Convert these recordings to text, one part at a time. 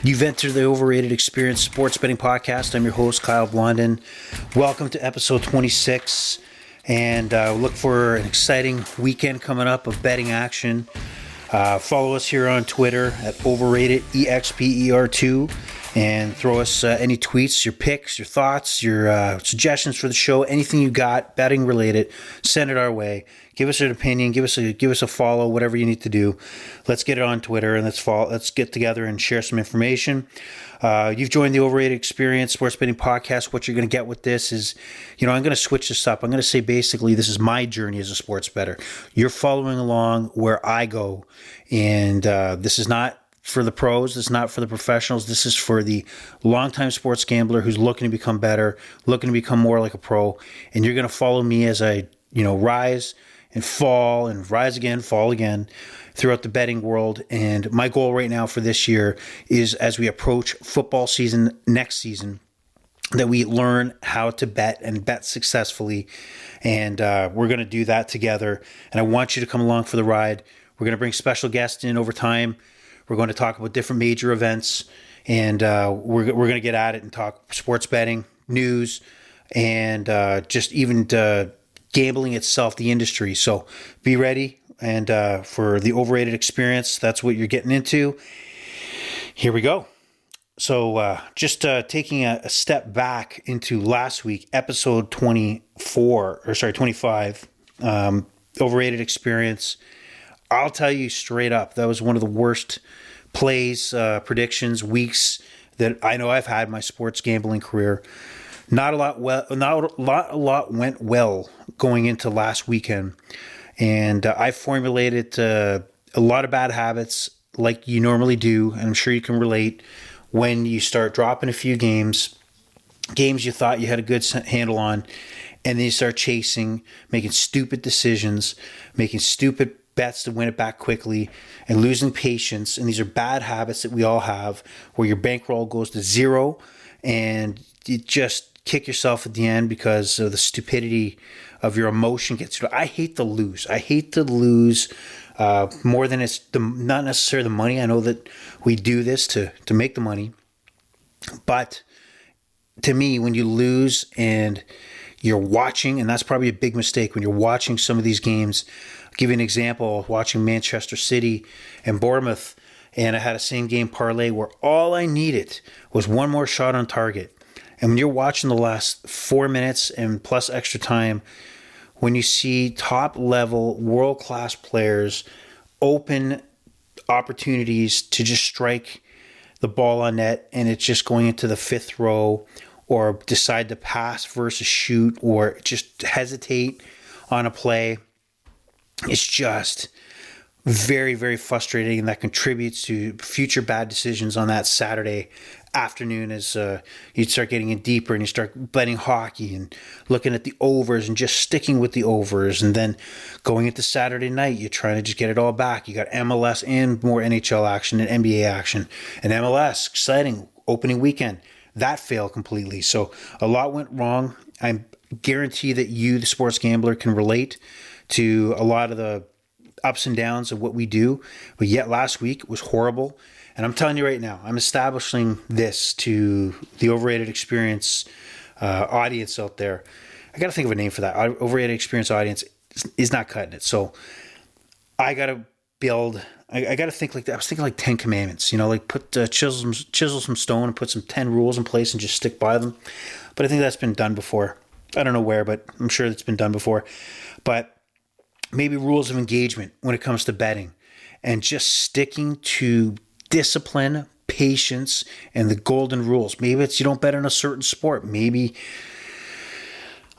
You've entered the Overrated Experience Sports Betting Podcast. I'm your host, Kyle Blondin. Welcome to episode 26. And look for an exciting weekend coming up of betting action. Follow us here on Twitter at Overrated EXPER2 and throw us any tweets, your picks, your thoughts, your suggestions for the show, anything you got betting related. Send it our way. Give us an opinion. Give us a follow. Whatever you need to do. Let's get it on Twitter and let's get together and share some information. You've joined the Overrated Experience Sports Betting Podcast. What you're going to get with this is, I'm going to switch this up. I'm going to say basically this is my journey as a sports bettor. You're following along where I go, and this is not for the pros. This is not for the professionals. This is for the longtime sports gambler who's looking to become better, looking to become more like a pro. And you're going to follow me as I, rise and fall and rise again, fall again throughout the betting world. And my goal right now for this year is, as we approach football season next season, that we learn how to bet and bet successfully. And we're going to do that together. And I want you to come along for the ride. We're going to bring special guests in over time. We're going to talk about different major events. And we're going to get at it and talk sports betting, news, and just even gambling itself, the industry. So be ready. And for the Overrated Experience, that's what you're getting into. Here we go. So just taking a step back into last week, episode 25, Overrated Experience. I'll tell you straight up, that was one of the worst plays, predictions, weeks that I know I've had in my sports gambling career. Not a lot went well going into last weekend. And I formulated a lot of bad habits like you normally do, and I'm sure you can relate when you start dropping a few games you thought you had a good handle on, and then you start chasing, making stupid decisions, making stupid bets to win it back quickly, and losing patience. And these are bad habits that we all have, where your bankroll goes to zero and you just kick yourself at the end because of the stupidity of your emotion gets you. I hate to lose. More than it's not necessarily the money. I know that we do this to make the money. But to me, when you lose and you're watching, and that's probably a big mistake when you're watching some of these games. I'll give you an example. Watching Manchester City and Bournemouth, and I had a same game parlay where all I needed was one more shot on target. And when you're watching the last 4 minutes and plus extra time, when you see top level world class players open opportunities to just strike the ball on net, and it's just going into the fifth row, or decide to pass versus shoot, or just hesitate on a play, it's just very, very frustrating, and that contributes to future bad decisions on that Saturday afternoon as you start getting in deeper and you start betting hockey and looking at the overs and just sticking with the overs. And then going into Saturday night, you're trying to just get it all back. You got MLS and more NHL action and NBA action. And MLS, exciting, opening weekend. That failed completely. So a lot went wrong. I guarantee that you, the sports gambler, can relate to a lot of the ups and downs of what we do. But yet last week was horrible. And I'm telling you right now, I'm establishing this to the Overrated Experience audience out there. I got to think of a name for that. Overrated Experience audience is not cutting it. So I got to build, I got to think like that. I was thinking like 10 commandments, like put chisel some stone and put some 10 rules in place and just stick by them. But I think that's been done before. I don't know where, but I'm sure it's been done before. But maybe rules of engagement when it comes to betting, and just sticking to discipline, patience, and the golden rules. Maybe it's you don't bet on a certain sport. Maybe,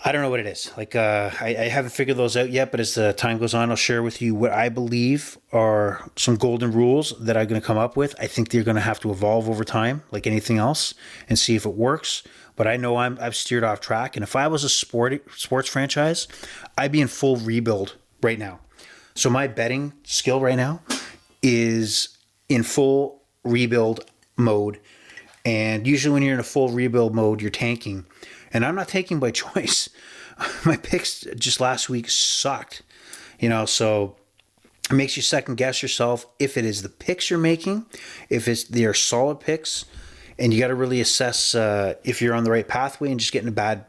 I don't know what it is. Like I haven't figured those out yet, but as the time goes on, I'll share with you what I believe are some golden rules that I'm going to come up with. I think they're going to have to evolve over time, like anything else, and see if it works. But I know I've steered off track. And if I was a sports franchise, I'd be in full rebuild right now. So my betting skill right now is in full rebuild mode. And usually when you're in a full rebuild mode, you're tanking. And I'm not tanking by choice. My picks just last week sucked. So It makes you second guess yourself if it is the picks you're making, if they're solid picks, and you got to really assess if you're on the right pathway and just getting a bad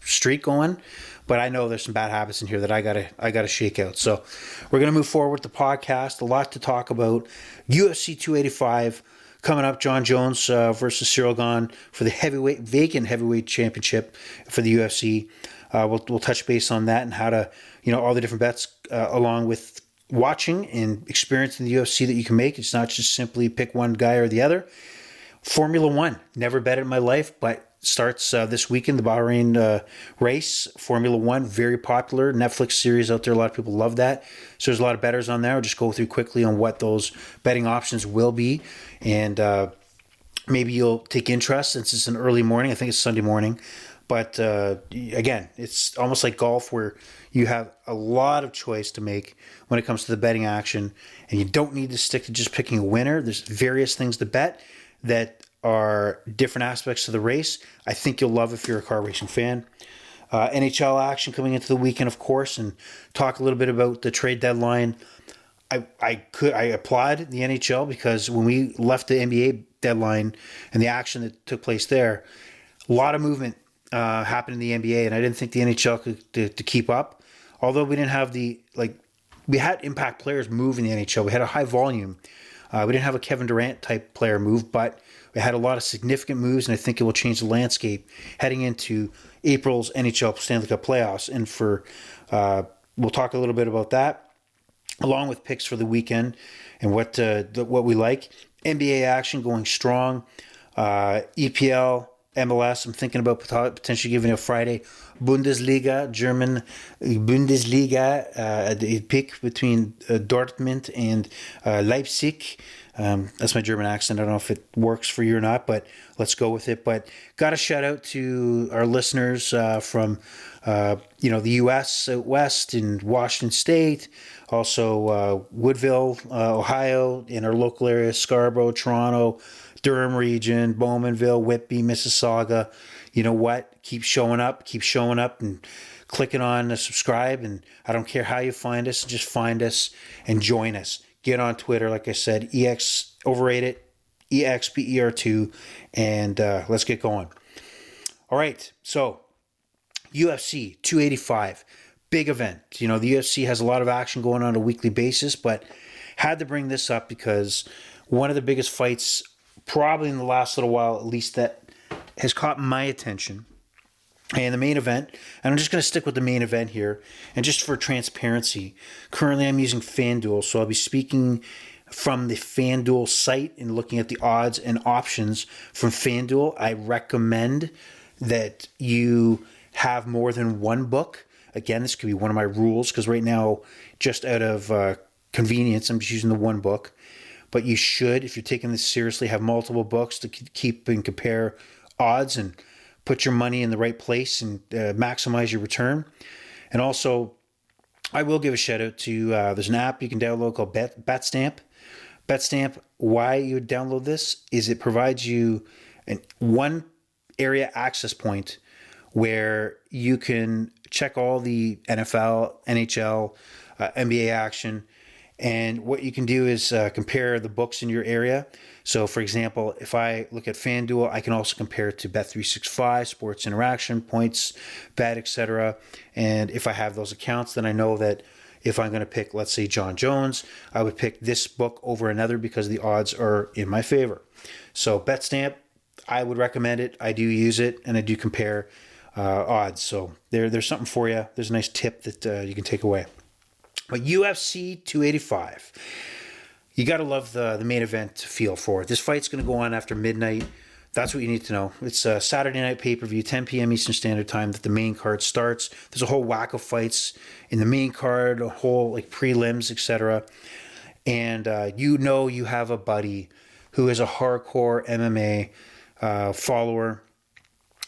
streak going. But I know there's some bad habits in here that I gotta shake out. So we're gonna move forward with the podcast. A lot to talk about. UFC 285 coming up. John Jones versus Cyril Gane for the vacant heavyweight championship for the UFC. We'll touch base on that and how to, all the different bets along with watching and experiencing the UFC that you can make. It's not just simply pick one guy or the other. Formula One, never bet it in my life, but starts this weekend, the Bahrain race. Formula One, very popular Netflix series out there. A lot of people love that. So there's a lot of bettors on there. I'll just go through quickly on what those betting options will be. And maybe you'll take interest since it's an early morning. I think it's Sunday morning. But again, it's almost like golf where you have a lot of choice to make when it comes to the betting action. And you don't need to stick to just picking a winner. There's various things to bet that are different aspects to the race. I think you'll love if you're a car racing fan. NHL action coming into the weekend, of course, and talk a little bit about the trade deadline. I applaud the NHL because when we left the NBA deadline and the action that took place there, a lot of movement happened in the NBA, and I didn't think the NHL could to keep up. Although we didn't have we had impact players move in the NHL. We had a high volume. We didn't have a Kevin Durant type player move, but we had a lot of significant moves, and I think it will change the landscape heading into April's NHL Stanley Cup playoffs. And we'll talk a little bit about that, along with picks for the weekend and what we like. NBA action going strong. EPL, MLS. I'm thinking about potentially giving a Friday Bundesliga, German Bundesliga, a pick between Dortmund and Leipzig. That's my German accent. I don't know if it works for you or not, but let's go with it. But got a shout out to our listeners from the U.S. out west in Washington State, also Woodville, Ohio, in our local area, Scarborough, Toronto, Durham region, Bowmanville, Whitby, Mississauga. You know what? Keep showing up and clicking on the subscribe. And I don't care how you find us, just find us and join us. Get on Twitter, like I said, Overrated, EXPER2, and let's get going. All right, so UFC 285, big event. The UFC has a lot of action going on a weekly basis, but had to bring this up because one of the biggest fights probably in the last little while, at least, that has caught my attention. And the main event, and I'm just going to stick with the main event here. And just for transparency, currently I'm using FanDuel, so I'll be speaking from the FanDuel site and looking at the odds and options from FanDuel. I recommend that you have more than one book. Again, this could be one of my rules because right now, just out of convenience, I'm just using the one book. But you should, if you're taking this seriously, have multiple books to keep and compare odds and put your money in the right place and maximize your return. And also, I will give a shout out to, there's an app you can download called BetStamp. BetStamp, why you would download this is it provides you one area access point where you can check all the NFL, NHL, NBA action. And what you can do is compare the books in your area. So, for example, if I look at FanDuel, I can also compare it to Bet365, Sports Interaction, Points, Bet, etc. And if I have those accounts, then I know that if I'm going to pick, let's say, John Jones, I would pick this book over another because the odds are in my favor. So, BetStamp, I would recommend it. I do use it, and I do compare odds. So, there's something for you. There's a nice tip that you can take away. But UFC 285, you got to love the main event feel for it. This fight's going to go on after midnight. That's what you need to know. It's a Saturday night pay-per-view, 10 p.m. Eastern Standard Time that the main card starts. There's a whole whack of fights in the main card, a whole prelims, etc. And you have a buddy who is a hardcore MMA follower.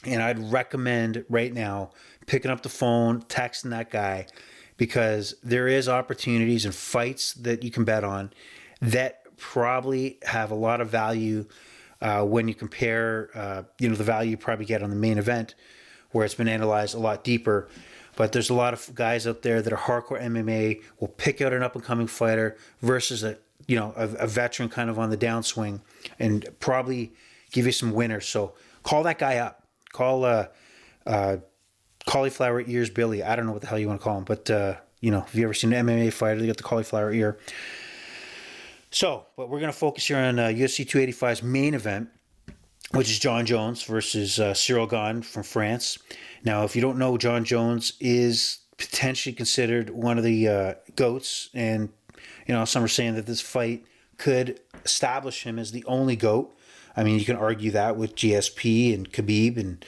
And I'd recommend right now picking up the phone, texting that guy, because there is opportunities and fights that you can bet on that probably have a lot of value when you compare, the value you probably get on the main event, where it's been analyzed a lot deeper. But there's a lot of guys out there that are hardcore MMA, will pick out an up-and-coming fighter versus a veteran kind of on the downswing and probably give you some winners. So call that guy up. Call Cauliflower Ears Billy. I don't know what the hell you want to call him, but if you ever seen an MMA fighter, they got the cauliflower ear. So, but we're going to focus here on UFC 285's main event, which is Jon Jones versus Cyril Gane from France. Now, if you don't know, Jon Jones is potentially considered one of the GOATs, and some are saying that this fight could establish him as the only GOAT. I mean, you can argue that with GSP and Khabib and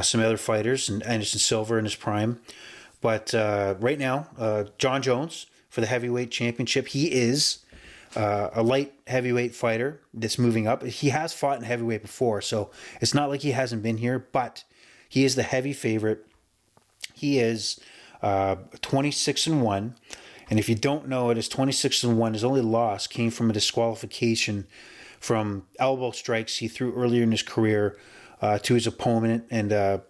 some other fighters, and Anderson Silva in his prime. But right now, Jon Jones for the heavyweight championship, he is a light heavyweight fighter that's moving up. He has fought in heavyweight before, so it's not like he hasn't been here, but he is the heavy favorite. He is 26-1, and if you don't know it, his 26-1, his only loss came from a disqualification from elbow strikes he threw earlier in his career to his opponent, and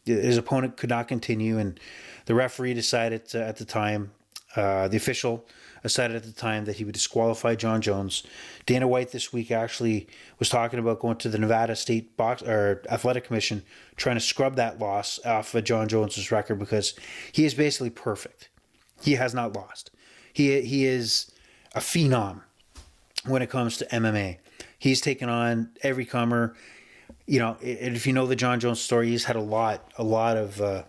his opponent could not continue, and the referee decided at the time, the official decided at the time that he would disqualify Jon Jones. Dana White this week actually was talking about going to the Nevada State Athletic Commission, trying to scrub that loss off of Jon Jones' record because he is basically perfect. He has not lost. He is a phenom when it comes to MMA. He's taken on every comer. If you know the Jon Jones story, he's had a lot of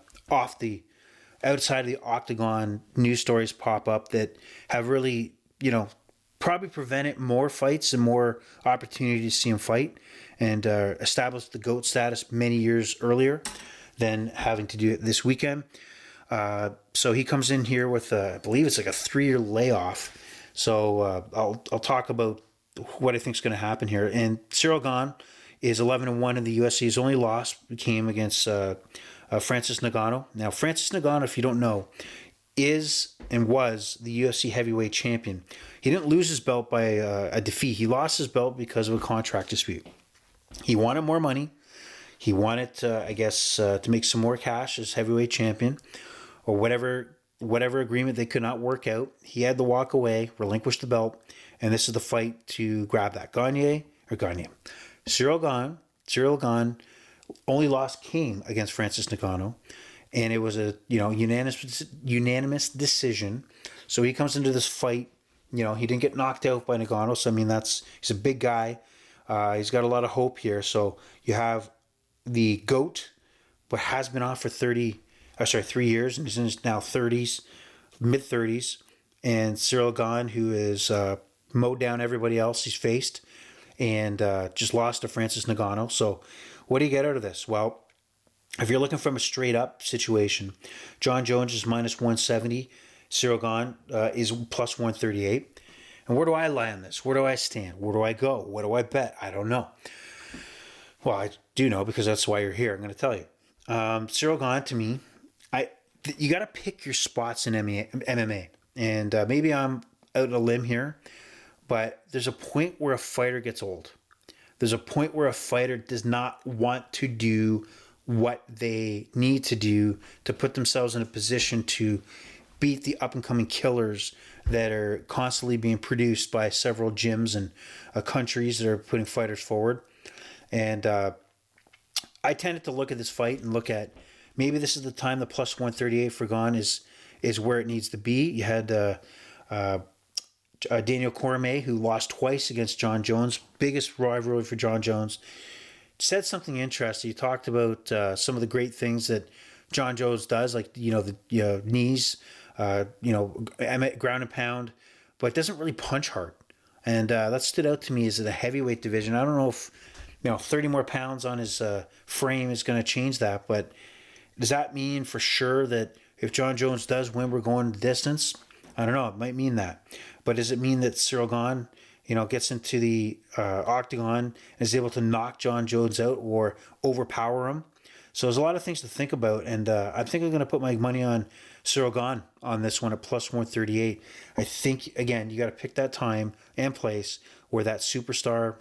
outside of the octagon news stories pop up that have really, probably prevented more fights and more opportunity to see him fight, and established the GOAT status many years earlier than having to do it this weekend. So he comes in here with, I believe it's like a 3-year layoff. So I'll talk about what I think is going to happen here. And Cyril Gane is 11-1 in the UFC. His only loss came against Francis Ngannou. Now, Francis Ngannou, if you don't know, is and was the UFC heavyweight champion. He didn't lose his belt by a defeat. He lost his belt because of a contract dispute. He wanted more money. He wanted, to make some more cash as heavyweight champion, or whatever agreement they could not work out. He had to walk away, relinquish the belt, and this is the fight to grab that. Cyril Gane only loss came against Francis Ngannou, and it was a unanimous decision. So he comes into this fight. He didn't get knocked out by Ngannou, so he's a big guy. He's got a lot of hope here. So you have the GOAT, but has been off for 3 years, and he's in his now 30s, mid-30s, and Cyril Gane, who is mowed down everybody else he's faced, and just lost to Francis Ngannou. So what do you get out of this? Well, if you're looking from a straight-up situation, Jon Jones is -170, Cyril Gane is +138. And where do I lie on this? Where do I stand? Where do I go? What do I bet? I don't know. Well, I do know, because that's why you're here. I'm going to tell you. Cyril Gane, to me, you got to pick your spots in MMA. And maybe I'm out on a limb here, but there's a point where a fighter gets old. There's a point where a fighter does not want to do what they need to do to put themselves in a position to beat the up-and-coming killers that are constantly being produced by several gyms and countries that are putting fighters forward. And I tended to look at this fight and look at, maybe this is the time the +138 for Gane is where it needs to be. You had Daniel Cormier, who lost twice against Jon Jones, biggest rivalry for Jon Jones, said something interesting. He talked about some of the great things that Jon Jones does, like the knees, ground and pound, but doesn't really punch hard. And that stood out to me as the heavyweight division. I don't know if 30 more pounds on his frame is going to change that, but does that mean for sure that if Jon Jones does win, we're going the distance? I don't know. It might mean that. But does it mean that Cyril Gane, gets into the octagon and is able to knock Jon Jones out or overpower him? So there's a lot of things to think about, and I think I'm going to put my money on Cyril Gane on this one at +138. I think, again, you got to pick that time and place where that superstar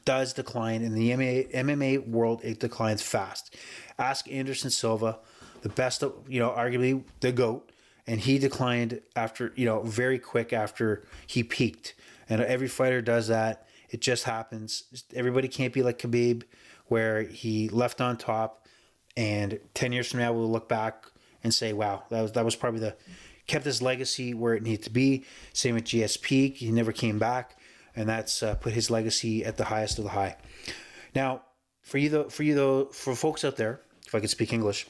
does decline. In the MMA world, it declines fast. Ask Anderson Silva, the best, arguably the GOAT, and he declined after, very quick after he peaked. And every fighter does that. It just happens. Everybody can't be like Khabib, where he left on top, and 10 years from now we'll look back and say, wow, that was probably kept his legacy where it needed to be. Same with GSP. He never came back, and that's put his legacy at the highest of the high. Now, for folks out there, if I could speak English,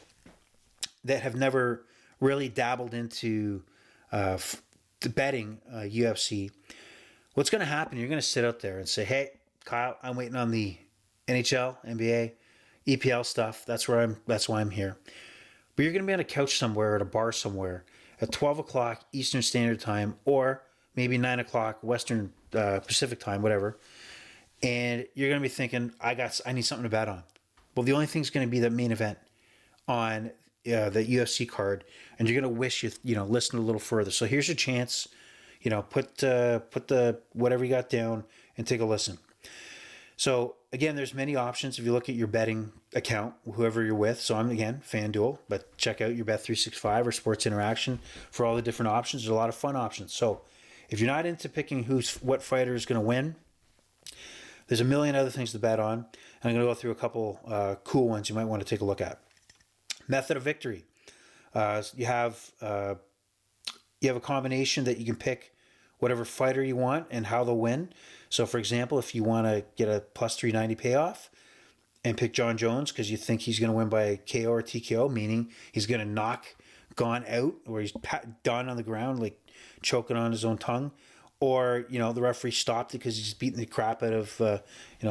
that have never really dabbled into betting UFC, what's going to happen? You're going to sit out there and say, "Hey, Kyle, I'm waiting on the NHL, NBA, EPL stuff. That's why I'm here." But you're going to be on a couch somewhere at a bar somewhere at 12 o'clock Eastern Standard Time, or maybe 9 o'clock Western Pacific Time, whatever. And you're going to be thinking, I need something to bet on. Well, the only thing's going to be the main event on the UFC card, and you're going to wish you listened a little further. So here's your chance. Put the whatever you got down and take a listen. So again, there's many options if you look at your betting account, whoever you're with. So I'm, again, FanDuel, but check out your Bet365 or Sports Interaction for all the different options. There's a lot of fun options. So if you're not into picking what fighter is going to win, there's a million other things to bet on. And I'm going to go through a couple cool ones you might want to take a look at. Method of victory. You have a combination that you can pick whatever fighter you want and how they'll win. So, for example, if you want to get a plus 390 payoff and pick Jon Jones because you think he's going to win by KO or TKO, meaning he's going to knock Gane out, or he's done on the ground, like choking on his own tongue, or the referee stopped it because he's beating the crap out of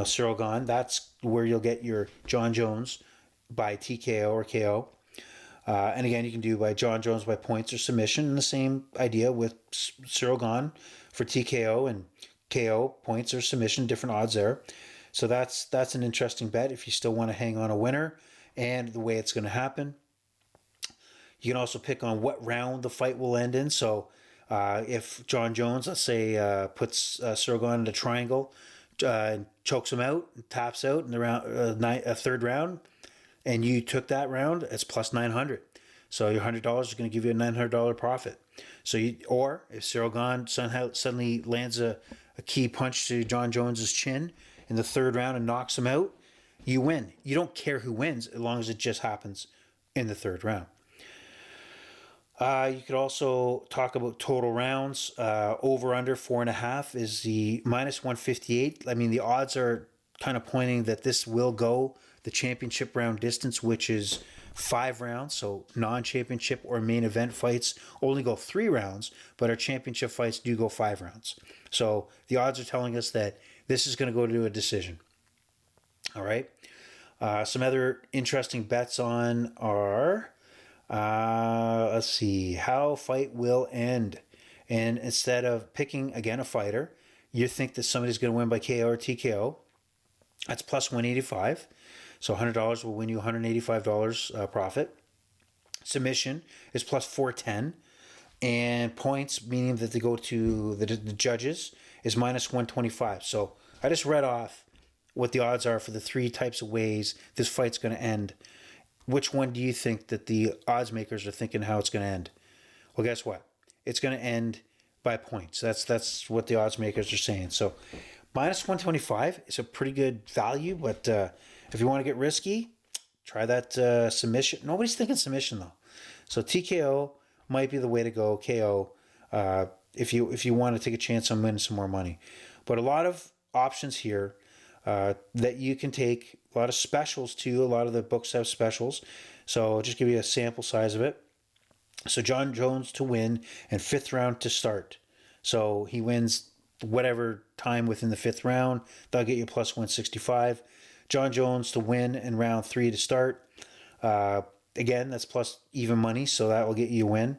Cyril Gane. That's where you'll get your Jon Jones by TKO or KO. And again, you can do by Jon Jones by points or submission. And the same idea with Cyril Gane for TKO and KO, points or submission, different odds there. So that's an interesting bet if you still want to hang on a winner and the way it's going to happen. You can also pick on what round the fight will end in. So if Jon Jones, let's say, puts Cyril Gane in a triangle and chokes him out, taps out in the round, third round, and you took that round, it's plus 900. So your $100 is going to give you a $900 profit. Or if Cyril Gane suddenly lands a key punch to Jon Jones's chin in the third round and knocks him out, you win. You don't care who wins as long as it just happens in the third round. You could also talk about total rounds. Over under 4.5 is the minus 158. I mean, the odds are kind of pointing that this will go the championship round distance, which is 5 rounds. So non-championship or main event fights only go 3 rounds, but our championship fights do go 5 rounds. So the odds are telling us that this is going to go to a decision. All right. Some other interesting bets on are, let's see, how fight will end. And instead of picking, again, a fighter, you think that somebody's going to win by KO or TKO. That's plus 185. So $100 will win you $185 profit. Submission is plus 410. And points, meaning that they go to the judges, is minus 125. So I just read off what the odds are for the 3 types of ways this fight's going to end. Which one do you think that the odds makers are thinking how it's going to end? Well, guess what? It's going to end by points. That's what the odds makers are saying. So minus 125 is a pretty good value, but if you want to get risky, try that submission. Nobody's thinking submission though. So TKO might be the way to go. KO, if you want to take a chance on winning some more money. But a lot of options here that you can take. A lot of specials too. A lot of the books have specials. So I'll just give you a sample size of it. So Jon Jones to win and 5th round to start. So he wins whatever time within the 5th round. That'll get you plus 165. Jon Jones to win in round 3 to start. Again, that's plus even money, so that will get you a win.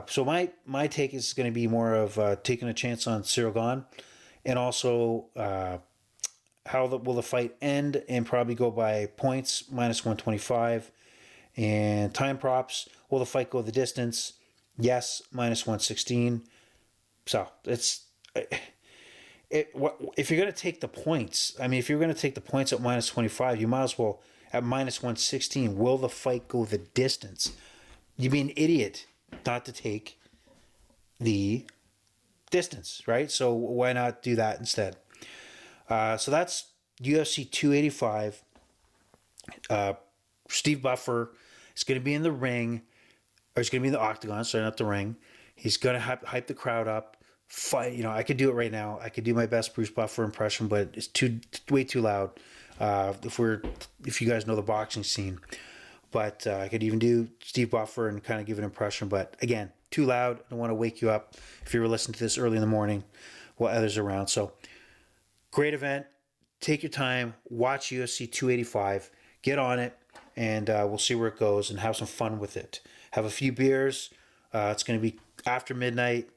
So my take is going to be more of taking a chance on Cyril Gane, and also how will the fight end, and probably go by points, minus 125. And time props, will the fight go the distance? Yes, minus 116. So if you're going to take the points, I mean, if you're going to take the points at minus 25, you might as well, at minus 116, will the fight go the distance? You'd be an idiot not to take the distance, right? So why not do that instead? So that's UFC 285. Steve Buffer is going to be in the ring, or he's going to be in the octagon, sorry, not the ring. He's going to hype the crowd up. Fight, you know, I could do it right now. I could do my best Bruce Buffer impression, but it's way too loud. If you guys know the boxing scene, but I could even do Steve Buffer and kind of give an impression. But again, too loud. I don't want to wake you up if you were listening to this early in the morning while others are around. So great event. Take your time. Watch UFC 285. Get on it, and we'll see where it goes and have some fun with it. Have a few beers. It's going to be after midnight.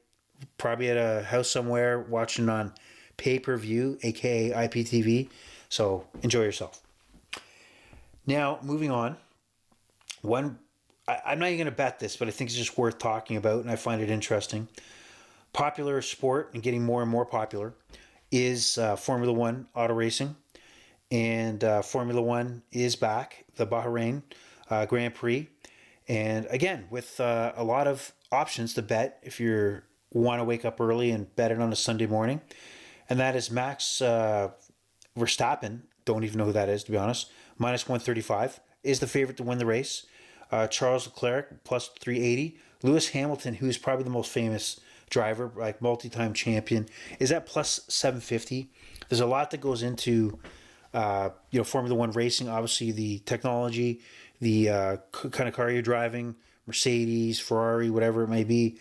Probably at a house somewhere watching on pay-per-view, aka IPTV. So enjoy yourself. Now, moving on. I'm not even going to bet this, but I think it's just worth talking about, and I find it interesting. Popular sport and getting more and more popular is Formula One auto racing, and Formula One is back. The Bahrain Grand Prix, and again with a lot of options to bet if you want to wake up early and bet it on a Sunday morning. And that is Max Verstappen. Don't even know who that is, to be honest. Minus 135 is the favorite to win the race. Charles Leclerc, plus 380. Lewis Hamilton, who is probably the most famous driver, like multi-time champion, is at plus 750. There's a lot that goes into Formula One racing. Obviously, the technology, the kind of car you're driving, Mercedes, Ferrari, whatever it may be.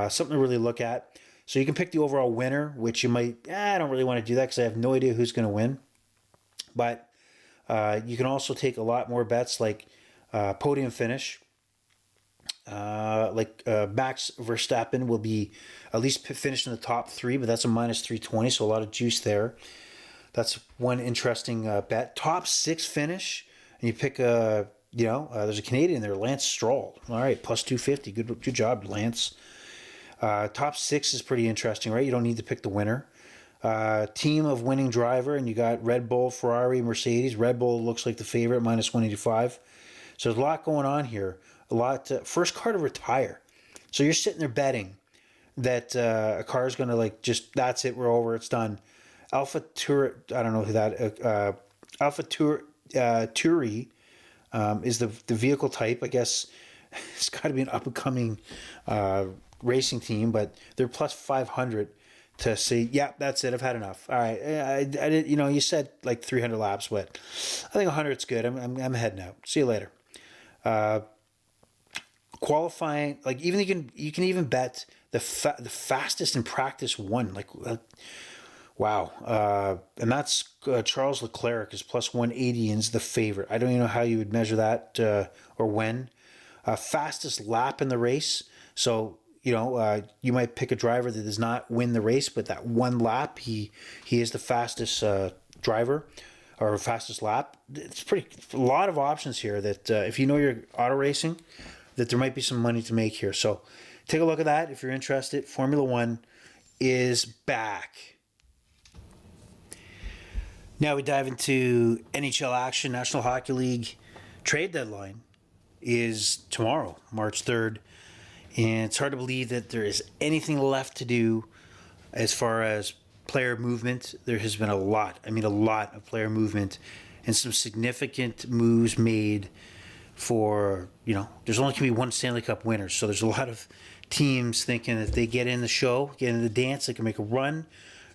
Something to really look at. So you can pick the overall winner, which you might, I don't really want to do that because I have no idea who's going to win. But you can also take a lot more bets like podium finish. Max Verstappen will be at least finished in the top 3, but that's a minus 320, so a lot of juice there. That's one interesting bet. Top 6 finish, and you pick there's a Canadian there, Lance Stroll. All right, plus 250. Good job, Lance. Top 6 is pretty interesting, right? You don't need to pick the winner. Team of winning driver, and you got Red Bull, Ferrari, Mercedes. Red Bull looks like the favorite, minus 185. So there's a lot going on here. First car to retire. So you're sitting there betting that a car is going to that's it, we're over, it's done. Alpha Tour, I don't know who that. Alpha Tour, Turi is the vehicle type. I guess it's got to be an up and coming racing team, but they're plus 500 to say, yeah, that's it, I've had enough. All right, I did. You said like 300 laps, but I think 100's good. I'm heading out. See you later. Qualifying, like even you can even bet the fastest in practice one. Wow. And that's Charles Leclerc is plus 180 and is the favorite. I don't even know how you would measure that or when. Fastest lap in the race. So, you might pick a driver that does not win the race, but that one lap, he is the fastest driver or fastest lap. It's a lot of options here that if you know your auto racing, that there might be some money to make here. So take a look at that if you're interested. Formula One is back. Now we dive into NHL action. National Hockey League trade deadline is tomorrow, March 3rd. And it's hard to believe that there is anything left to do as far as player movement. There has been a lot of player movement and some significant moves made for, there's only going to be one Stanley Cup winner. So there's a lot of teams thinking that they get in the show, get in the dance, they can make a run.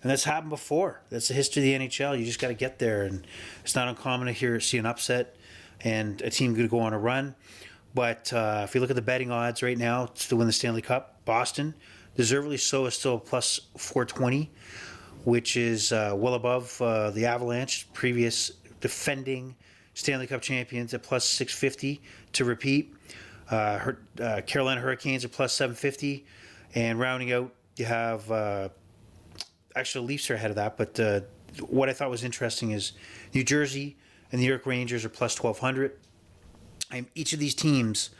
And that's happened before. That's the history of the NHL. You just got to get there. And it's not uncommon to see an upset and a team going to go on a run. But if you look at the betting odds right now to win the Stanley Cup, Boston, deservedly so, is still plus 420, which is well above the Avalanche, previous defending Stanley Cup champions, at plus 650 to repeat. Carolina Hurricanes are plus 750. And rounding out, you have, actually the Leafs are ahead of that, but what I thought was interesting is New Jersey and the New York Rangers are plus 1,200. And each of these teams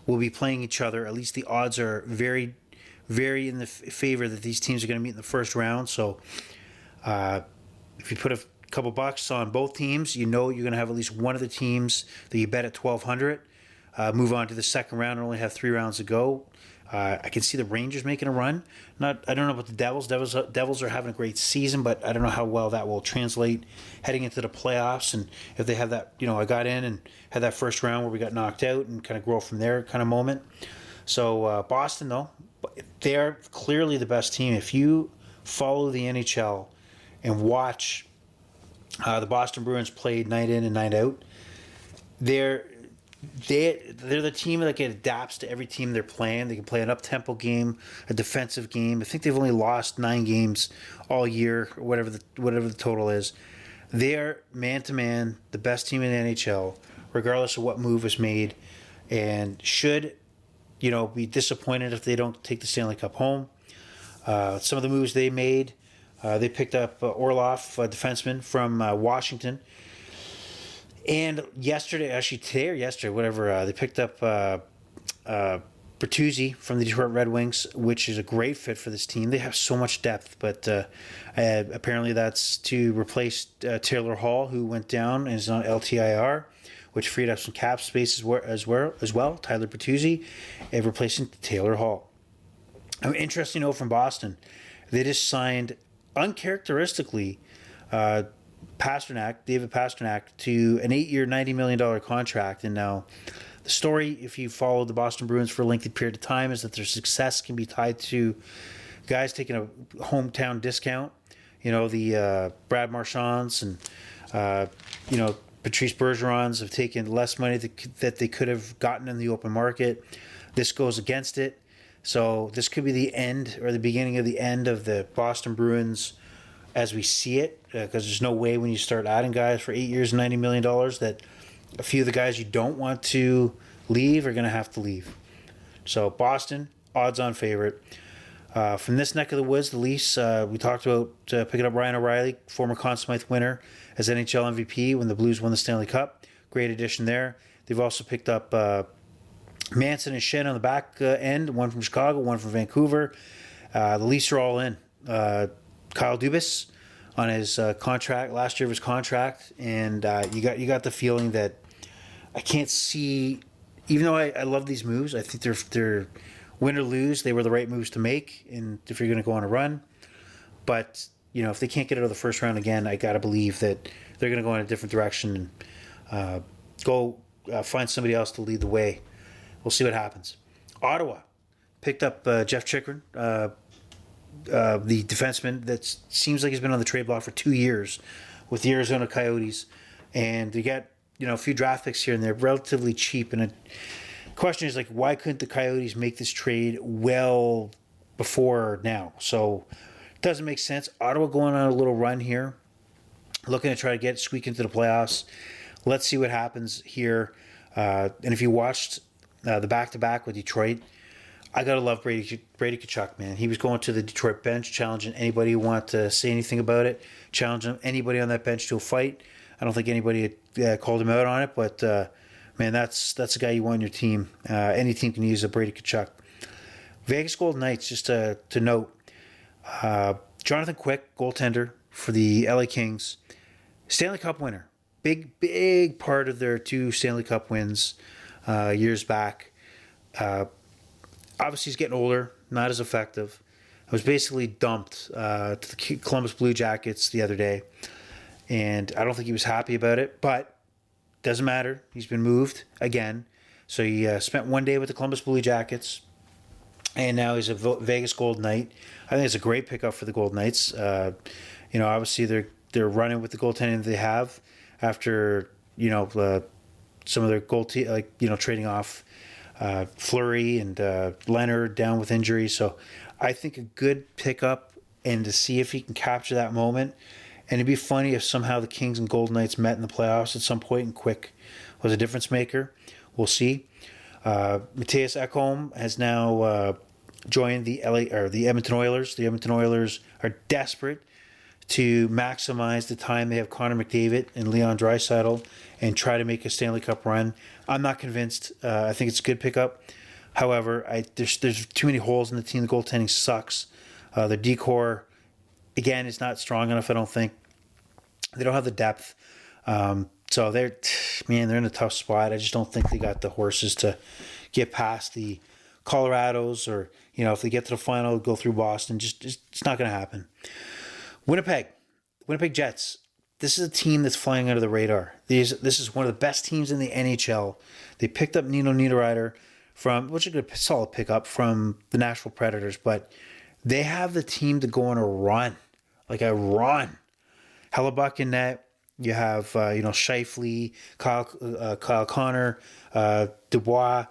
will be playing each other. At least the odds are very, very in the favor that these teams are going to meet in the first round. So If you put a couple bucks on both teams, you know you're going to have at least one of the teams that you bet at 1,200 move on to the second round and only have 3 rounds to go. I can see the Rangers making a run. I don't know about the Devils. Devils are having a great season, but I don't know how well that will translate heading into the playoffs. And if they have that, I got in and had that first round where we got knocked out and kind of grow from there kind of moment. So Boston, though, they're clearly the best team. If you follow the NHL and watch the Boston Bruins play night in and night out, they're the team that adapts to every team they're playing. They can play an up-tempo game, a defensive game. I think they've only lost 9 games all year, or whatever the total is. They are man-to-man the best team in the NHL, regardless of what move is made, and should be disappointed if they don't take the Stanley Cup home. Some of the moves they made, they picked up Orlov, a defenseman from Washington. And today or yesterday, whatever, they picked up Bertuzzi from the Detroit Red Wings, which is a great fit for this team. They have so much depth, but apparently that's to replace Taylor Hall, who went down and is on LTIR, which freed up some cap space as well. Tyler Bertuzzi, and replacing Taylor Hall. Interesting note from Boston, they just signed uncharacteristically David Pastrnak, to an 8-year, $90 million contract. And now the story, if you followed the Boston Bruins for a lengthy period of time, is that their success can be tied to guys taking a hometown discount. The Brad Marchands and, Patrice Bergerons have taken less money that they could have gotten in the open market. This goes against it. So this could be the end or the beginning of the end of the Boston Bruins as we see it, because there's no way when you start adding guys for 8 years and $90 million that a few of the guys you don't want to leave are going to have to leave. So Boston, odds-on favorite. From this neck of the woods, the Leafs, we talked about picking up Ryan O'Reilly, former Conn Smythe winner, as NHL MVP when the Blues won the Stanley Cup. Great addition there. They've also picked up Manson and Shen on the back end, one from Chicago, one from Vancouver. The Leafs are all in. Kyle Dubas on his contract, last year of his contract, and you got the feeling that I can't see, even though I love these moves, I think they're win or lose, they were the right moves to make, and if you're going to go on a run. But if they can't get out of the first round again, I got to believe that they're going to go in a different direction and go find somebody else to lead the way. We'll see what happens. Ottawa picked up Jeff Chikrin, the defenseman that seems like he's been on the trade block for 2 years with the Arizona Coyotes, and they got a few draft picks here and they're relatively cheap. And the question is why couldn't the Coyotes make this trade well before now? So it doesn't make sense. Ottawa going on a little run here, looking to try to squeak into the playoffs. Let's see what happens here. And if you watched the back-to-back with Detroit, I gotta love Brady Tkachuk, man. He was going to the Detroit bench, challenging anybody who wanted to say anything about it, challenging anybody on that bench to a fight. I don't think anybody called him out on it, but man, that's a guy you want on your team. Any team can use a Brady Tkachuk. Vegas Golden Knights, just to note, Jonathan Quick, goaltender for the LA Kings, Stanley Cup winner. Big part of their 2 Stanley Cup wins years back. Obviously, he's getting older, not as effective. I was basically dumped to the Columbus Blue Jackets the other day, and I don't think he was happy about it, but doesn't matter. He's been moved again. So he spent 1 day with the Columbus Blue Jackets, and now he's a Vegas Golden Knight. I think it's a great pickup for the Golden Knights. Obviously they're running with the goaltending they have after some of their trading off Fleury and Leonard down with injury. So I think a good pickup, and to see if he can capture that moment. And it'd be funny if somehow the Kings and Golden Knights met in the playoffs at some point and Quick was a difference maker. We'll see. Matthias Ekholm has now joined the Edmonton Oilers. The Edmonton Oilers are desperate to maximize the time they have Connor McDavid and Leon Draisaitl and try to make a Stanley Cup run. I'm not convinced. I think it's a good pickup. However, there's too many holes in the team. The goaltending sucks. The decor again, is not strong enough, I don't think. They don't have the depth. So they're in a tough spot. I just don't think they got the horses to get past the Colorados, or, if they get to the final, go through Boston. Just it's not going to happen. Winnipeg Jets. This is a team that's flying under the radar. This is one of the best teams in the NHL. They picked up Nino Niederreiter which is a good solid pickup from the Nashville Predators, but they have the team to go on a run, like a run. Hellebuck in net. You have Scheifele, Kyle Connor, Dubois.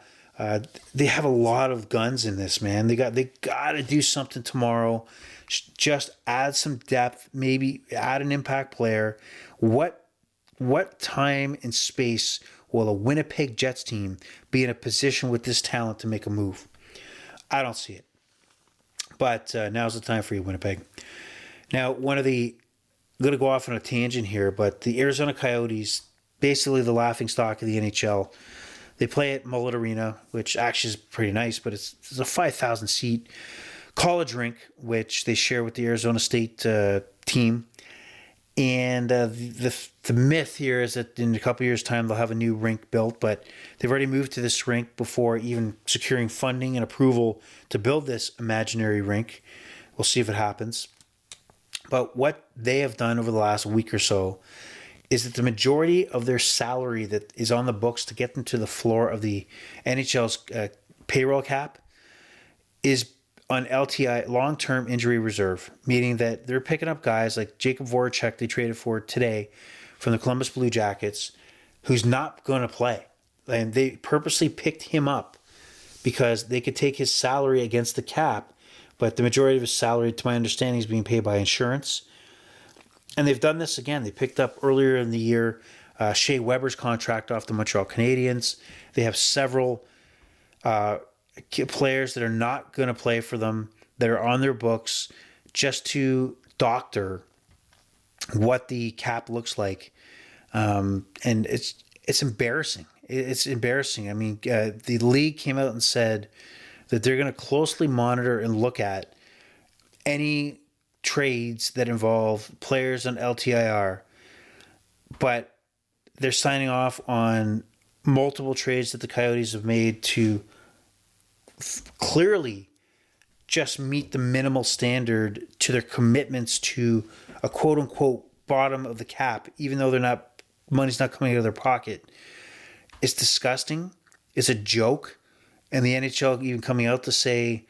They have a lot of guns in this, man. They got to do something tomorrow. Just add some depth, maybe add an impact player. What time and space will a Winnipeg Jets team be in a position with this talent to make a move? I don't see it. But now's the time for you, Winnipeg. Now, I'm going to go off on a tangent here, but the Arizona Coyotes, basically the laughingstock of the NHL. They play at Mullet Arena, which actually is pretty nice, but it's a 5,000 seat college rink, which they share with the Arizona State team. And the myth here is that in a couple years' time, they'll have a new rink built, but they've already moved to this rink before even securing funding and approval to build this imaginary rink. We'll see if it happens. But what they have done over the last week or so is that the majority of their salary that is on the books to get them to the floor of the NHL's payroll cap is on LTI, long-term injury reserve, meaning that they're picking up guys like Jacob Voracek they traded for today from the Columbus Blue Jackets, who's not going to play. And they purposely picked him up because they could take his salary against the cap, but the majority of his salary, to my understanding, is being paid by insurance. And they've done this again. They picked up earlier in the year Shea Weber's contract off the Montreal Canadiens. They have several players that are not going to play for them that are on their books just to doctor what the cap looks like. And it's embarrassing. It's embarrassing. I mean, the league came out and said that they're going to closely monitor and look at any trades that involve players on LTIR, but they're signing off on multiple trades that the Coyotes have made to clearly just meet the minimal standard to their commitments to a quote-unquote bottom of the cap, even though money's not coming out of their pocket. It's disgusting. It's a joke. And the NHL even coming out to say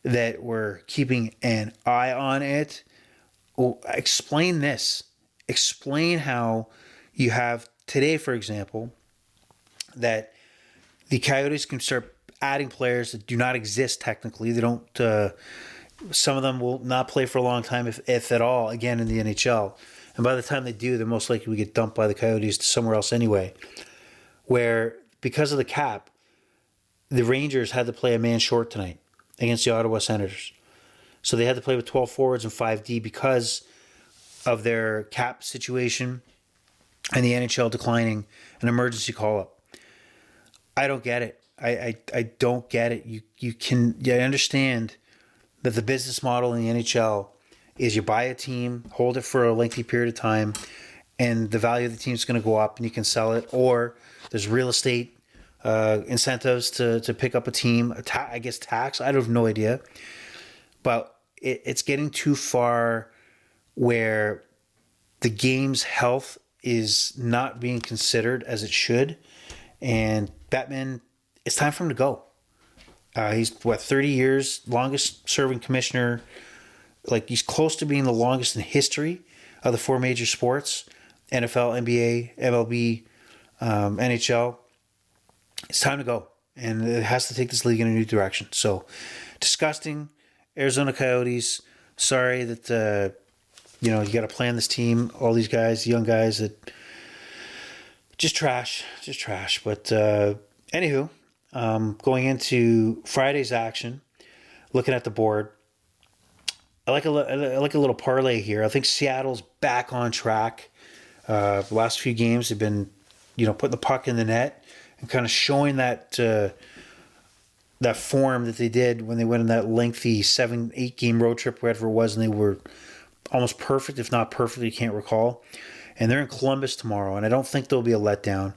that we're keeping an eye on it. Well, explain this. Explain how you have today, for example, that the Coyotes can start adding players that do not exist technically. They don't. Some of them will not play for a long time, if at all, again in the NHL. And by the time they do, they're most likely to get dumped by the Coyotes to somewhere else anyway. Where, because of the cap, the Rangers had to play a man short tonight against the Ottawa Senators. So they had to play with 12 forwards and 5D because of their cap situation and the NHL declining an emergency call-up. I don't get it. I don't get it. I understand that the business model in the NHL is you buy a team, hold it for a lengthy period of time, and the value of the team is going to go up and you can sell it, or there's real estate incentives to pick up a team. I guess tax. I have no idea. But it's getting too far where the game's health is not being considered as it should. And Bettman, it's time for him to go. He's, 30 years, longest serving commissioner. Like, he's close to being the longest in history of the four major sports: NFL, NBA, MLB, NHL. It's time to go. And it has to take this league in a new direction. So, disgusting. Arizona Coyotes, sorry that, you got to plan this team. All these guys, young guys, that just trash. But, anywho, going into Friday's action, looking at the board, I like a little parlay here. I think Seattle's back on track. The last few games have been, putting the puck in the net and kind of showing that that form that they did when they went on that lengthy 7-8 game road trip, wherever it was, and they were almost perfect, if not perfectly, can't recall. And they're in Columbus tomorrow, and I don't think there'll be a letdown.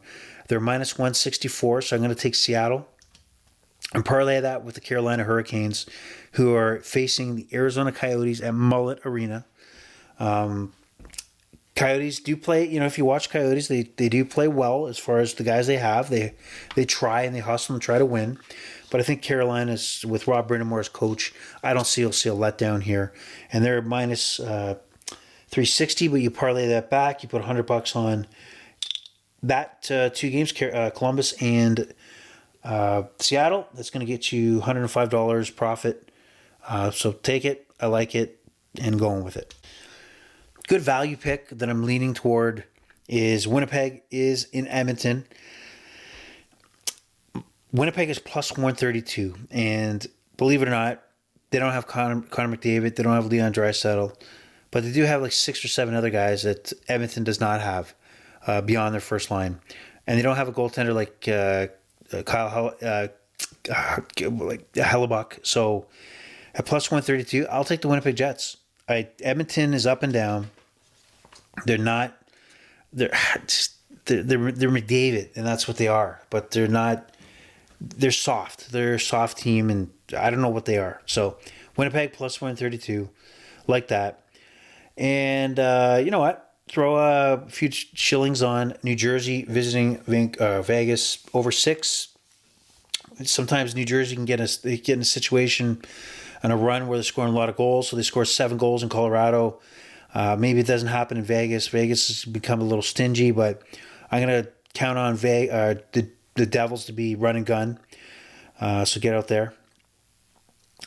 They're minus 164, so I'm going to take Seattle and parlay that with the Carolina Hurricanes, who are facing the Arizona Coyotes at Mullet Arena. Coyotes do play, if you watch Coyotes, they do play well as far as the guys they have. They try and they hustle and try to win. But I think Carolina's, with Rob Brindamore as coach, I don't see a letdown here. And they're minus 360, but you parlay that back, you put $100 on that 2 games, Columbus and Seattle. That's going to get you $105 profit. So take it. I like it, and going with it. Good value pick that I'm leaning toward is Winnipeg is in Edmonton. Winnipeg is plus 132, and believe it or not, they don't have Connor McDavid, they don't have Leon Draisaitl, but they do have like 6 or 7 other guys that Edmonton does not have beyond their first line, and they don't have a goaltender like Kyle Hellebuck. So at plus 132, I'll take the Winnipeg Jets. Edmonton is up and down. They're not. They're McDavid, and that's what they are. But they're not. They're soft. They're a soft team, and I don't know what they are. So Winnipeg plus 132, like that. And you know what? Throw a few shillings on New Jersey visiting Vegas over 6. Sometimes New Jersey can get in a situation on a run where they're scoring a lot of goals. So they score 7 goals in Colorado. Maybe it doesn't happen in Vegas. Vegas has become a little stingy, but I'm going to count on the Devils to be run and gun. So get out there.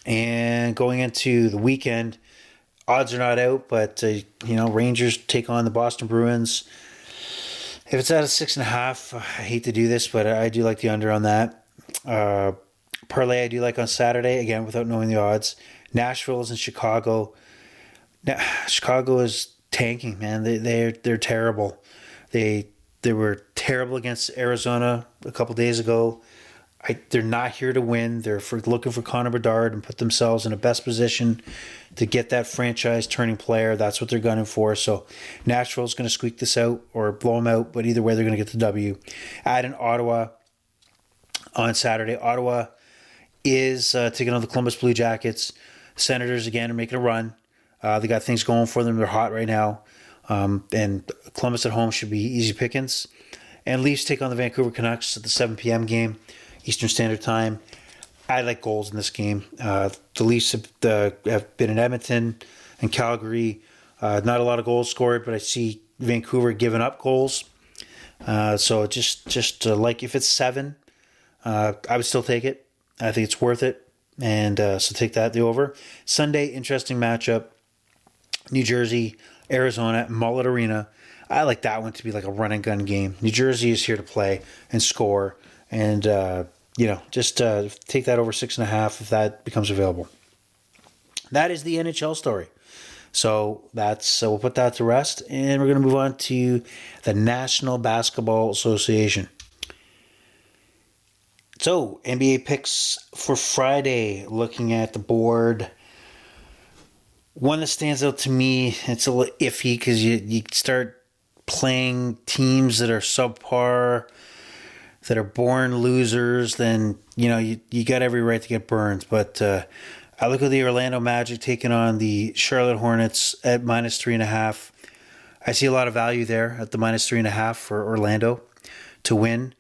And going into the weekend, odds are not out, but Rangers take on the Boston Bruins. If it's at a 6.5, I hate to do this, but I do like the under on that. Parlay I do like on Saturday, again without knowing the odds. Nashville is in Chicago. Now, Chicago is tanking, man. They're terrible. They were terrible against Arizona a couple days ago. They're not here to win. They're looking for Connor Bedard and put themselves in the best position to get that franchise-turning player. That's what they're gunning for. So Nashville's going to squeak this out or blow them out, but either way, they're going to get the W. Add in Ottawa on Saturday. Ottawa is taking on the Columbus Blue Jackets. Senators, again, are making a run. They got things going for them. They're hot right now. And Columbus at home should be easy pickings. And Leafs take on the Vancouver Canucks at the 7 p.m. game, Eastern Standard Time. I like goals in this game. The Leafs have been in Edmonton and Calgary. Not a lot of goals scored, but I see Vancouver giving up goals. So just like if it's 7, I would still take it. I think it's worth it. And so take that, the over. Sunday, interesting matchup. New Jersey, Arizona, Mullet Arena. I like that one to be like a run and gun game. New Jersey is here to play and score. And, just take that over 6.5 if that becomes available. That is the NHL story. So we'll put that to rest. And we're going to move on to the National Basketball Association. So, NBA picks for Friday, looking at the board. One that stands out to me, it's a little iffy because you start playing teams that are subpar, that are born losers, then, you got every right to get burned. But I look at the Orlando Magic taking on the Charlotte Hornets at minus 3.5. I see a lot of value there at the minus 3.5 for Orlando to win.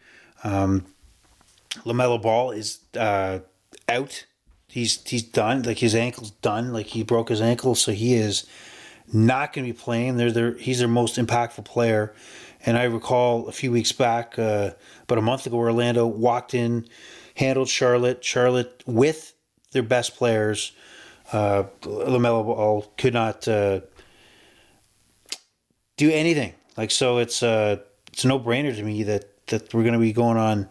LaMelo Ball is out. He's done. Like, his ankle's done. Like, he broke his ankle, so he is not going to be playing. He's their most impactful player. And I recall a few weeks back, about a month ago, Orlando walked in, handled Charlotte with their best players. LaMelo Ball could not do anything. Like, so it's a no-brainer to me that we're going to be going on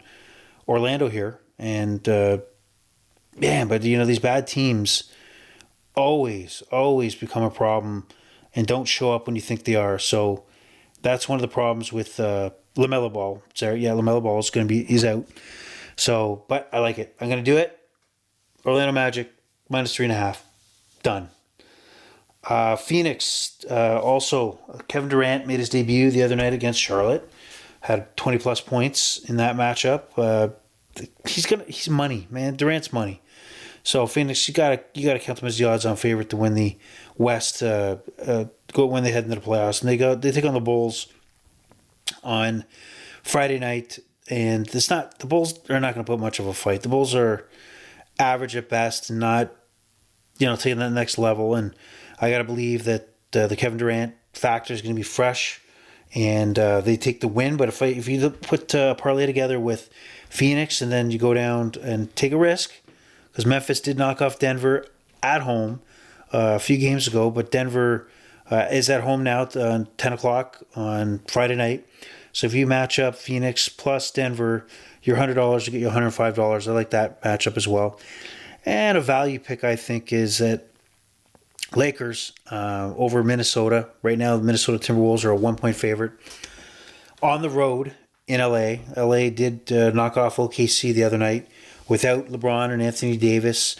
Orlando here. And, but these bad teams always become a problem and don't show up when you think they are. So that's one of the problems with LaMelo Ball. Sorry, yeah, LaMelo Ball is he's out. So, but I like it. I'm going to do it. Orlando Magic, minus 3.5. Done. Phoenix, also, Kevin Durant made his debut the other night against Charlotte. Had 20 plus points in that matchup. He's money, man. Durant's money. So Phoenix, you gotta count them as the odds-on favorite to win the West. Go when they head into the playoffs, and they take on the Bulls on Friday night. And the Bulls are not going to put much of a fight. The Bulls are average at best, and not taking that next level. And I got to believe that the Kevin Durant factor is going to be fresh, and they take the win. But if you put a parlay together with Phoenix, and then you go down and take a risk, because Memphis did knock off Denver at home a few games ago, but Denver is at home now at 10 o'clock on Friday night. So if you match up Phoenix plus Denver, your $100 to get you $105. I like that matchup as well. And a value pick, I think, is that Lakers over Minnesota. Right now, the Minnesota Timberwolves are a 1-point favorite. On the road in LA. LA did knock off OKC the other night without LeBron and Anthony Davis.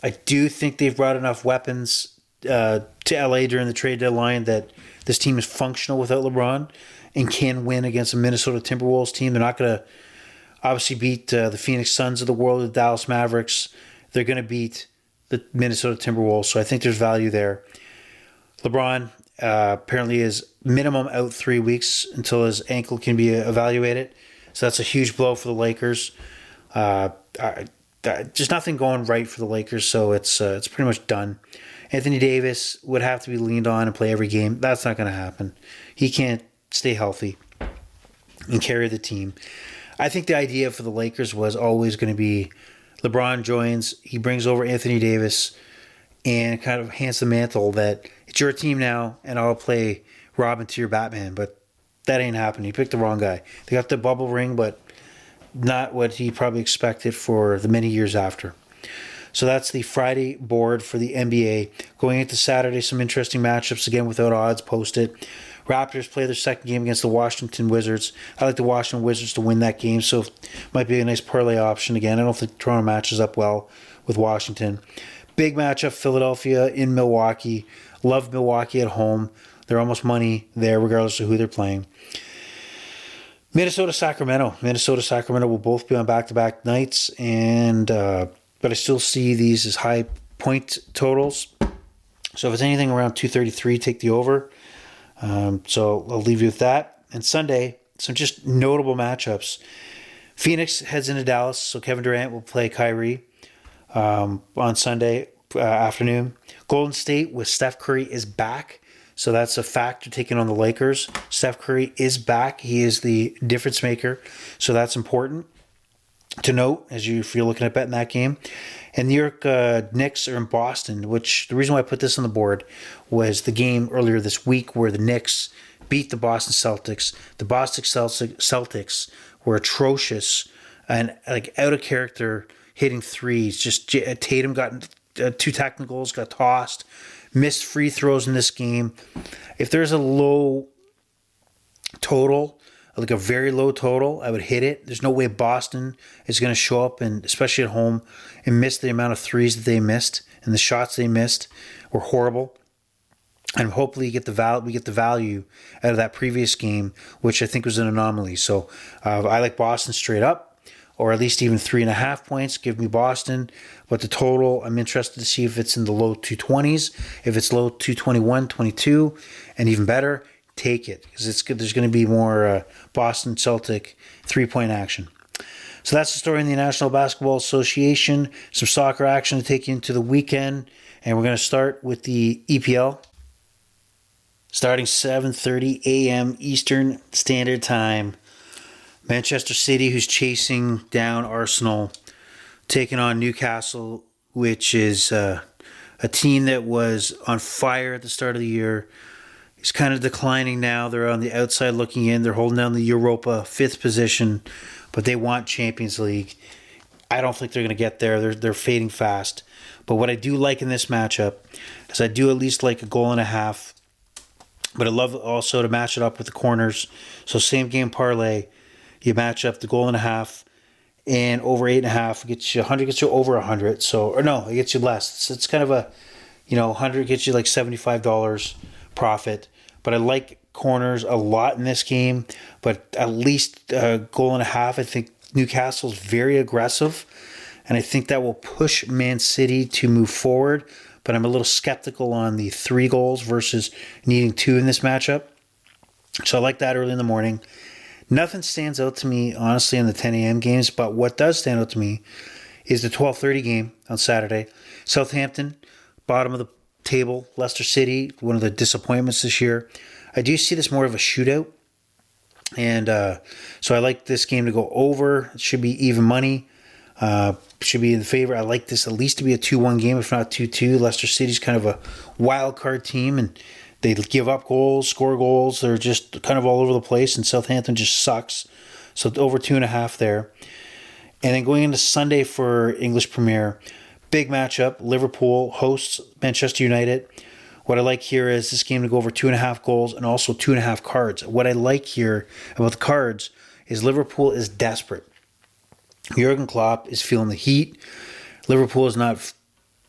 I do think they've brought enough weapons to LA during the trade deadline that this team is functional without LeBron and can win against a Minnesota Timberwolves team. They're not going to obviously beat the Phoenix Suns of the world, the Dallas Mavericks. They're going to beat the Minnesota Timberwolves, so I think there's value there. LeBron apparently is minimum out 3 weeks until his ankle can be evaluated, so that's a huge blow for the Lakers. Just nothing going right for the Lakers, so it's pretty much done. Anthony Davis would have to be leaned on and play every game. That's not going to happen. He can't stay healthy and carry the team. I think the idea for the Lakers was always going to be LeBron joins, he brings over Anthony Davis, and kind of hands the mantle that it's your team now, and I'll play Robin to your Batman. But that ain't happening. He picked the wrong guy. They got the bubble ring, but not what he probably expected for the many years after. So that's the Friday board for the NBA. Going into Saturday, some interesting matchups, again, without odds posted. Raptors play their second game against the Washington Wizards. I like the Washington Wizards to win that game, so it might be a nice parlay option again. I don't think Toronto matches up well with Washington. Big matchup, Philadelphia in Milwaukee. Love Milwaukee at home. They're almost money there, regardless of who they're playing. Minnesota-Sacramento. Minnesota-Sacramento will both be on back-to-back nights, but I still see these as high point totals. So if it's anything around 233, take the over. So I'll leave you with that. And Sunday, some just notable matchups. Phoenix heads into Dallas, so Kevin Durant will play Kyrie on Sunday afternoon. Golden State with Steph Curry is back, so that's a factor taking on the Lakers. Steph Curry is back. He is the difference maker, so that's important to note if you're looking at betting that game. And New York Knicks are in Boston, which the reason why I put this on the board was the game earlier this week where the Knicks beat the Boston Celtics. The Boston Celtics were atrocious and out of character hitting threes. Just Tatum got 2 technicals, got tossed, missed free throws in this game. If there's a low total, like a very low total, I would hit it. There's no way Boston is going to show up, and especially at home, and miss the amount of threes that they missed, and the shots they missed were horrible. And hopefully we get the value out of that previous game, which I think was an anomaly. So I like Boston straight up, or at least even 3.5 points. Give me Boston. But the total, I'm interested to see if it's in the low 220s. If it's low 221, 22, and even better, take it, because it's good. There's going to be more Boston Celtic 3-point action. So that's the story in the National Basketball Association. Some soccer action to take you into the weekend, and we're going to start with the EPL. Starting 7:30 a.m. Eastern Standard Time. Manchester City, who's chasing down Arsenal, taking on Newcastle, which is a team that was on fire at the start of the year. It's kind of declining now. They're on the outside looking in. They're holding down the Europa 5th position, but they want Champions League. I don't think they're going to get there. They're fading fast. But what I do like in this matchup is I do at least like a goal and a half. But I love also to match it up with the corners. So same game parlay, you match up the goal and a half and over 8.5 gets you 100, gets you over 100. So, or no, it gets you less. It's kind of a 100 gets you like $75 profit. But I like corners a lot in this game. But at least a goal and a half. I think Newcastle's very aggressive. And I think that will push Man City to move forward. But I'm a little skeptical on the 3 goals versus needing 2 in this matchup. So I like that early in the morning. Nothing stands out to me, honestly, in the 10 a.m. games. But what does stand out to me is the 12:30 game on Saturday. Southampton, bottom of the table. Leicester City, one of the disappointments this year. I do see this more of a shootout. And so I like this game to go over. It should be even money. Should be in favor. I like this at least to be a 2-1 game, if not 2-2. Leicester City's kind of a wild card team, and they give up goals, score goals. They're just kind of all over the place, and Southampton just sucks. So over 2.5 there. And then going into Sunday for English Premier, big matchup. Liverpool hosts Manchester United. What I like here is this game to go over 2.5 goals and also 2.5 cards. What I like here about the cards is Liverpool is desperate. Jurgen Klopp is feeling the heat. Liverpool is not,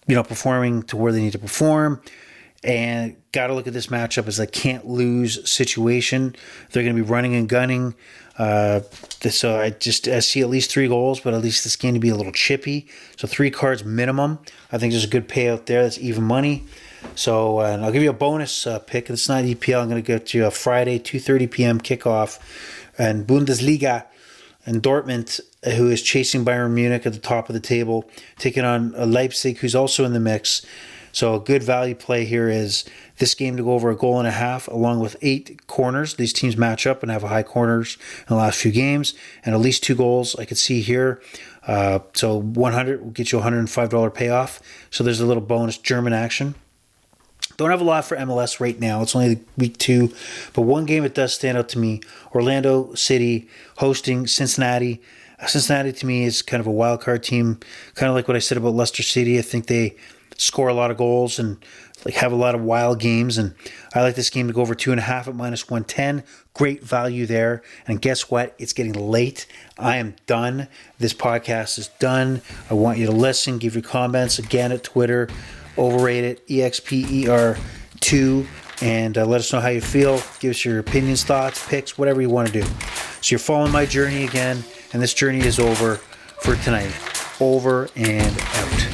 performing to where they need to perform. And got to look at this matchup as a can't lose situation. They're going to be running and gunning. So I see at least 3 goals, but at least this game to be a little chippy. So 3 cards minimum. I think there's a good payout there. That's even money. So and I'll give you a bonus pick. It's not EPL. I'm going to get you a Friday 2:30 p.m. kickoff. And Bundesliga and Dortmund, who is chasing Bayern Munich at the top of the table, taking on Leipzig, who's also in the mix. So a good value play here is this game to go over a goal and a half, along with 8 corners. These teams match up and have a high corners in the last few games, and at least 2 goals I could see here. So 100 will get you a $105 payoff. So there's a little bonus German action. Don't have a lot for MLS right now. It's only week 2. But one game it does stand out to me. Orlando City hosting Cincinnati. Cincinnati to me is kind of a wild card team. Kind of like what I said about Leicester City. I think they score a lot of goals and have a lot of wild games. And I like this game to go over 2.5 at -110. Great value there. And guess what? It's getting late. I am done. This podcast is done. I want you to listen. Give your comments again at Twitter. Overrated EXPER2, and let us know how you feel. Give us your opinions, thoughts, picks, whatever you want to do. So you're following my journey again, and this journey is over for tonight. Over and out.